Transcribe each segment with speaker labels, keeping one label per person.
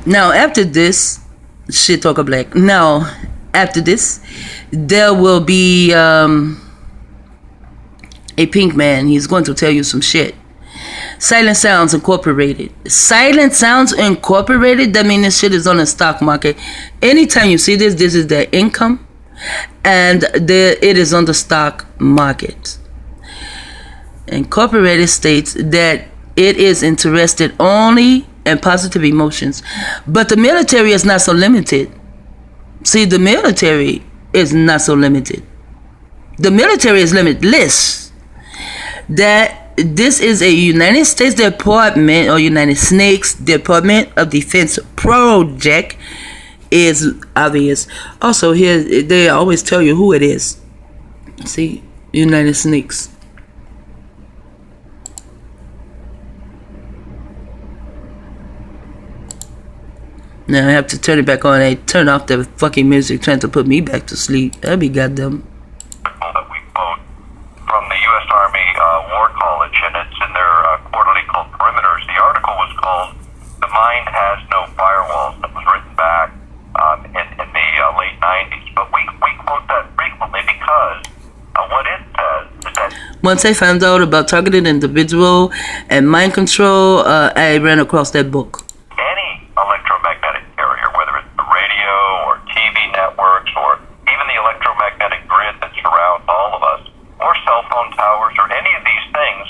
Speaker 1: Now, after this, shit talker black. Now, after this, there will be a pink man. He's going to tell you some shit. Silent Sounds Incorporated. Silent Sounds Incorporated, that means this shit is on the stock market. Anytime you see this, this is their income. And it is on the stock market. Incorporated states that it is interested only in positive emotions. But the military is not so limited. See, the military is not so limited. The military is limitless. That this is a United States Department or United States Department of Defense project is obvious. Also, here they always tell you who it is. See, United States. Now I have to turn it back on. I turn off the fucking music trying to put me back to sleep. That'd be goddamn.
Speaker 2: That we quote from the U.S. Army War College, and it's in their quarterly called Perimeters. The article was called "The Mind Has No Firewalls." That was written back in the late 90s. But we quote that frequently because what it says is that
Speaker 1: once I found out about targeted individual and mind control, I ran across that book.
Speaker 2: any electromagnetic carrier, whether it's the radio or TV networks or even the electromagnetic grid that surrounds all of us, or cell phone towers or any of these things,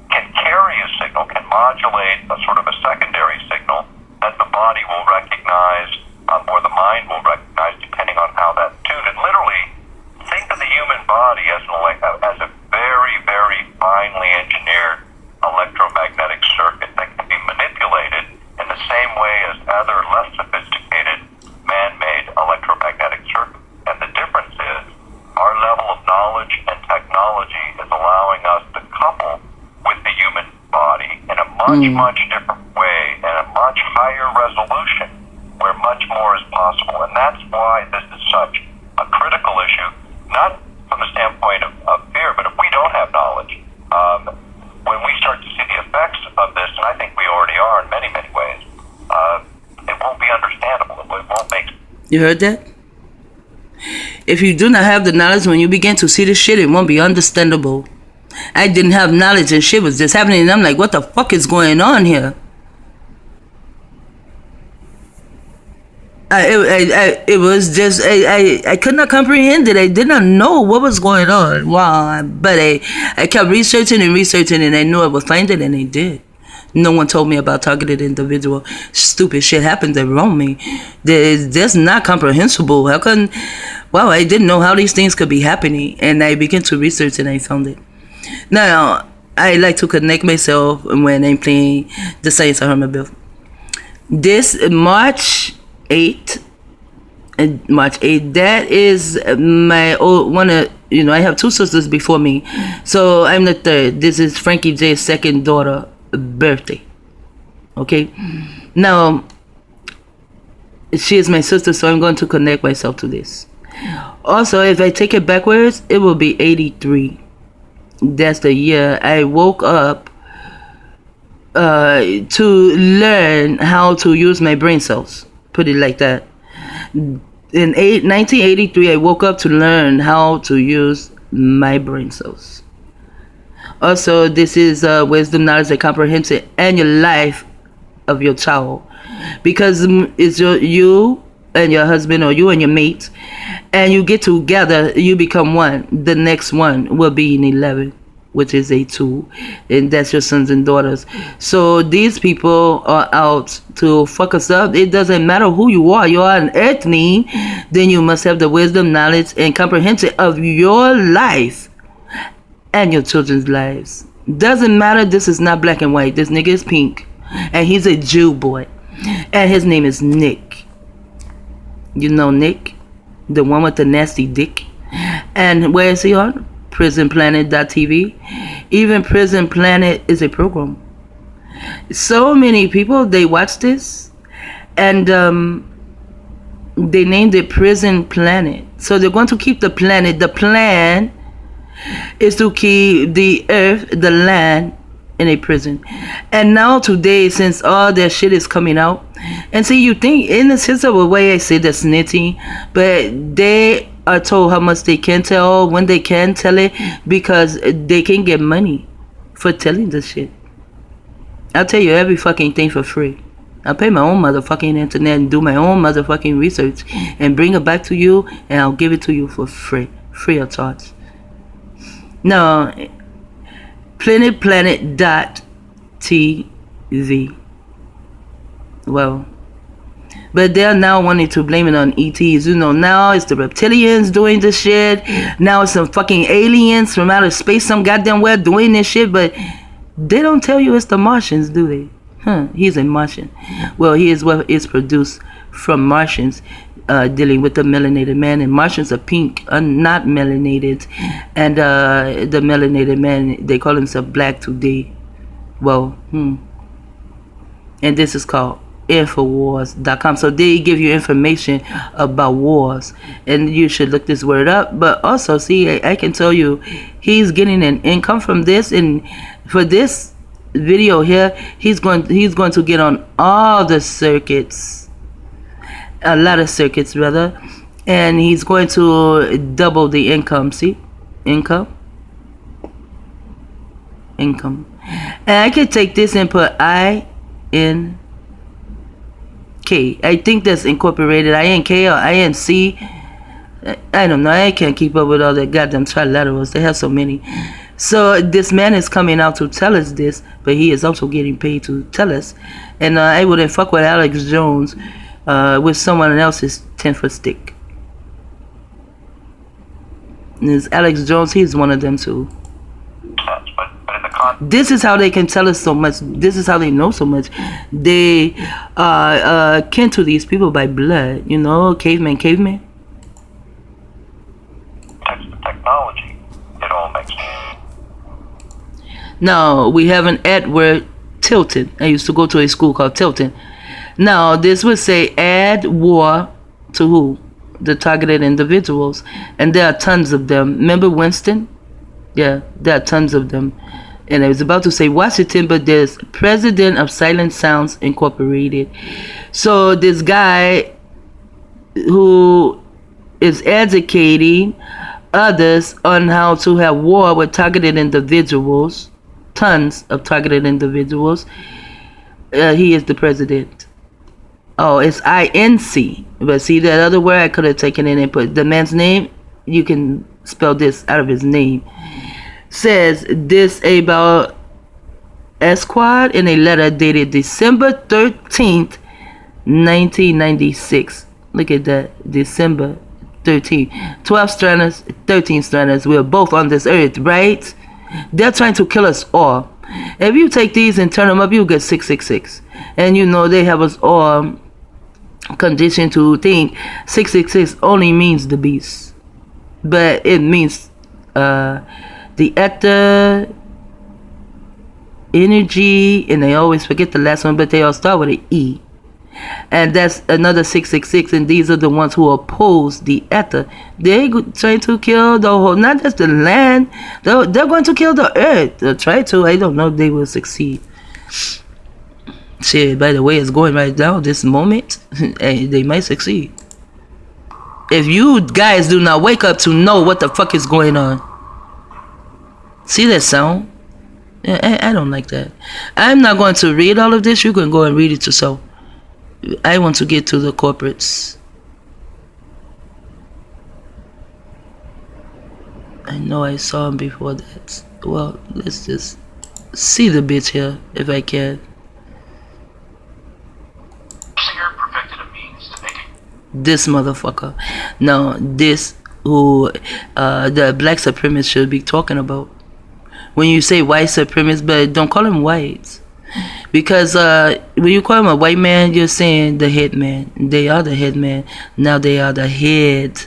Speaker 2: can carry a signal, can modulate a sort of a secondary signal that the body will recognize or the mind will recognize depending on how that's tuned. And literally, think of the human body as a very, very finely engineered electromagnetic circuit that can be manipulated in the same way as other less sophisticated man-made electromagnetic circuits. And the difference is our level of knowledge and technology is allowing us to couple with the human body in a much different way and a much higher resolution where much more is possible. And that's why this is such a critical issue, not from the standpoint of fear, but if we don't have knowledge, when we start to see the effects of this, and I think we already are in many, many ways, it won't be understandable. It won't make sense.
Speaker 1: You heard that? If you do not have the knowledge, when you begin to see the shit, it won't be understandable. I didn't have knowledge and shit was just happening, and I'm like, what the fuck is going on here? It was just, I could not comprehend it. I did not know what was going on. Wow. But I kept researching, and I knew I would find it, and I did. No one told me about targeted individual. Stupid shit happens around me. That's not comprehensible. How can, wow, I didn't know how these things could be happening. And I began to research, and I found it. Now, I like to connect myself when I'm playing the Science of Hermanville. This March 8th, that is my old one. I have two sisters before me, so I'm the third. This is Frankie J's second daughter birthday. Okay, now she is my sister, so I'm going to connect myself to this. Also, if I take it backwards, it will be 83. That's the year I woke up to learn how to use my brain cells. Put it like that. In 1983, I woke up to learn how to use my brain cells. Also, this is wisdom, knowledge, and comprehension and your life of your child. Because it's you and your husband, or you and your mate, and you get together, you become one. The next one will be in 11. Which is a 2, and that's your sons and daughters. So these people are out to fuck us up. It doesn't matter who you are. You are an earthling, then you must have the wisdom, knowledge, and comprehension of your life and your children's lives. Doesn't matter. This is not black and white. This nigga is pink, and he's a Jew boy, and his name is Nick. You know Nick, the one with the nasty dick. And where is he on? PrisonPlanet.tv. Even Prison Planet is a program. So many people, they watch this, and they named it Prison Planet. So they're going to keep the planet. The plan is to keep the earth, the land, in a prison. And now today, since all that shit is coming out, And see, you think in the sense of a way I say that's snitty, but they are told how much they can tell, when they can tell it, because they can get money for telling this shit. I'll tell you every fucking thing for free. I'll pay my own motherfucking internet and do my own motherfucking research and bring it back to you, and I'll give it to you for free. Free of charge. No, planetplanet.tv. Well, but they're now wanting to blame it on ETs. You know, now it's the reptilians doing this shit. Now it's some fucking aliens from outer space, some goddamn where doing this shit. But they don't tell you it's the Martians, do they? He's a Martian. Well, he is what is produced from Martians, dealing with the melanated man. And Martians are pink, not melanated. And the melanated man, they call himself black today. Well, And this is called Infowars.com. So they give you information about wars, and you should look this word up. But also, see, I can tell you, he's getting an income from this, and for this video here, he's going to get on all the circuits, a lot of circuits rather, and he's going to double the income. See, income. And I could take this and put INK. I think that's incorporated. INK or INC. I don't know. I can't keep up with all the goddamn trilaterals. They have so many. So this man is coming out to tell us this, but he is also getting paid to tell us. And I wouldn't fuck with Alex Jones with someone else's 10-foot stick. And this Alex Jones, he's one of them too. This is how they can tell us so much. This is how they know so much. They are kin to these people by blood. You know, caveman.
Speaker 2: That's the technology. It all makes sense.
Speaker 1: Now, we have an Edward Tilton. I used to go to a school called Tilton. Now, this would say add war to who? The targeted individuals. And there are tons of them. Remember Winston? Yeah, there are tons of them. And I was about to say Washington, but there's President of Silent Sounds Incorporated. So this guy who is educating others on how to have war with targeted individuals, tons of targeted individuals, he is the president. Oh, it's INC. But see that other word, I could have taken it and put the man's name. You can spell this out of his name. Says this about Esquad in a letter dated December 13th, 1996. Look at that. December 13th. 12 stranders, 13 stranders. We're both on this earth, right? They're trying to kill us all. If you take these and turn them up, you get 666. And you know they have us all conditioned to think 666 only means the beast. But it means the ether, energy, and they always forget the last one, but they all start with an E. And that's another 666, and these are the ones who oppose the ether. They're trying to kill the whole, not just the land, they're going to kill the earth. They'll try to. I don't know if they will succeed. Shit, by the way it's going right now, this moment, they might succeed. If you guys do not wake up to know what the fuck is going on. See that sound? I don't like that. I'm not going to read all of this. You can go and read it yourself. I want to get to the corporates. I know I saw him before that. Well, let's just see the bitch here, if I can.
Speaker 2: Singer perfected a means to make it.
Speaker 1: This motherfucker. Now, this who the black supremacists should be talking about. When you say white supremacists, but don't call them whites. Because when you call him a white man, you're saying the head man. They are the head man. Now they are the head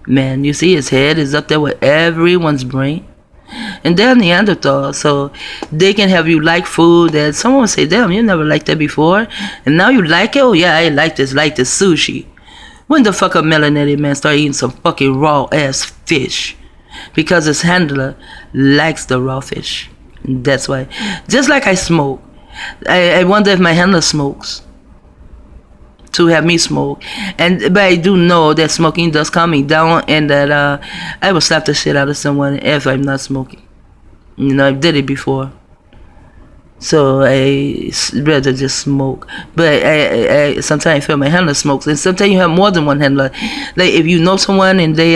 Speaker 1: man. You see his head is up there with everyone's brain. And they're Neanderthal, so they can have you like food that someone will say, damn, you never liked that before. And now you like it? Oh yeah, I like this sushi. When the fuck a melanated man start eating some fucking raw ass fish? Because his handler likes the raw fish. That's why. Just like I smoke. I wonder if my handler smokes. to have me smoke. But I do know that smoking does calm me down, and that I will slap the shit out of someone if I'm not smoking. You know, I did it before. So I rather just smoke. But I sometimes I feel my handler smokes, and sometimes you have more than one handler. Like if you know someone and they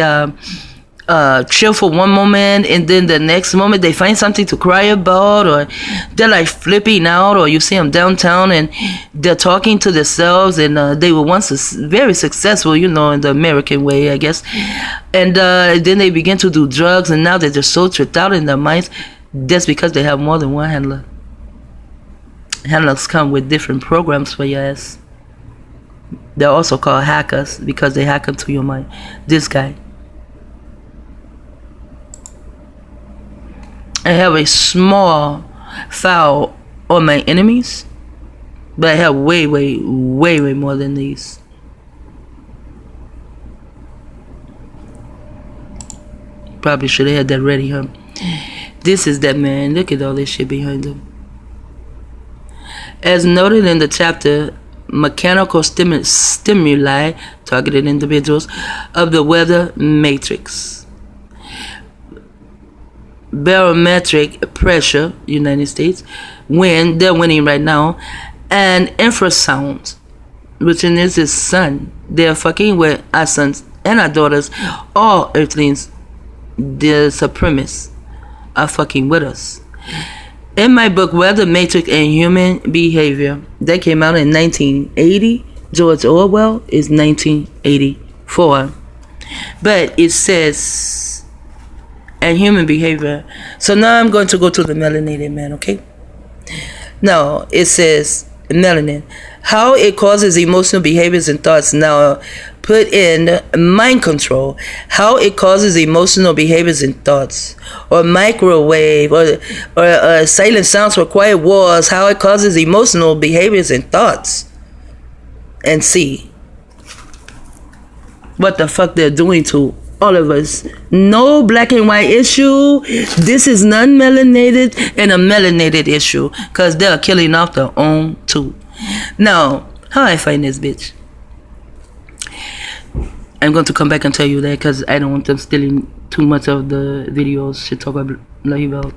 Speaker 1: chill for one moment, and then the next moment they find something to cry about, or they're like flipping out, or you see them downtown and they're talking to themselves, and they were once very successful, you know, in the American way, I guess, and then they begin to do drugs, and now they're just so tripped out in their minds. That's because they have more than one handler. Handlers come with different programs for your ass. They're also called hackers because they hack into your mind. This guy, I have a small file on my enemies, but I have way more than these. Probably should have had that ready, huh? This is that man. Look at all this shit behind him. As noted in the chapter, mechanical stimuli targeted individuals of the weather matrix. Barometric pressure, United States, wind, they're winning right now, and infrasound, which in this is sun. They're fucking with our sons and our daughters, all earthlings. The supremacists are fucking with us. In my book, Weather Matrix and Human Behavior, that came out in 1980. George Orwell is 1984. But it says, and human behavior. So now I'm going to go to the melanated man, okay? Now, it says, melanin. How it causes emotional behaviors and thoughts. Now, put in mind control. How it causes emotional behaviors and thoughts. Or microwave. Or silent sounds for quiet wars. How it causes emotional behaviors and thoughts. And see what the fuck they're doing to all of us. No black and white issue. This is non-melanated and a melanated issue. Because they're killing off their own too. Now, how I find this bitch? I'm going to come back and tell you that because I don't want them stealing too much of the videos she talk about.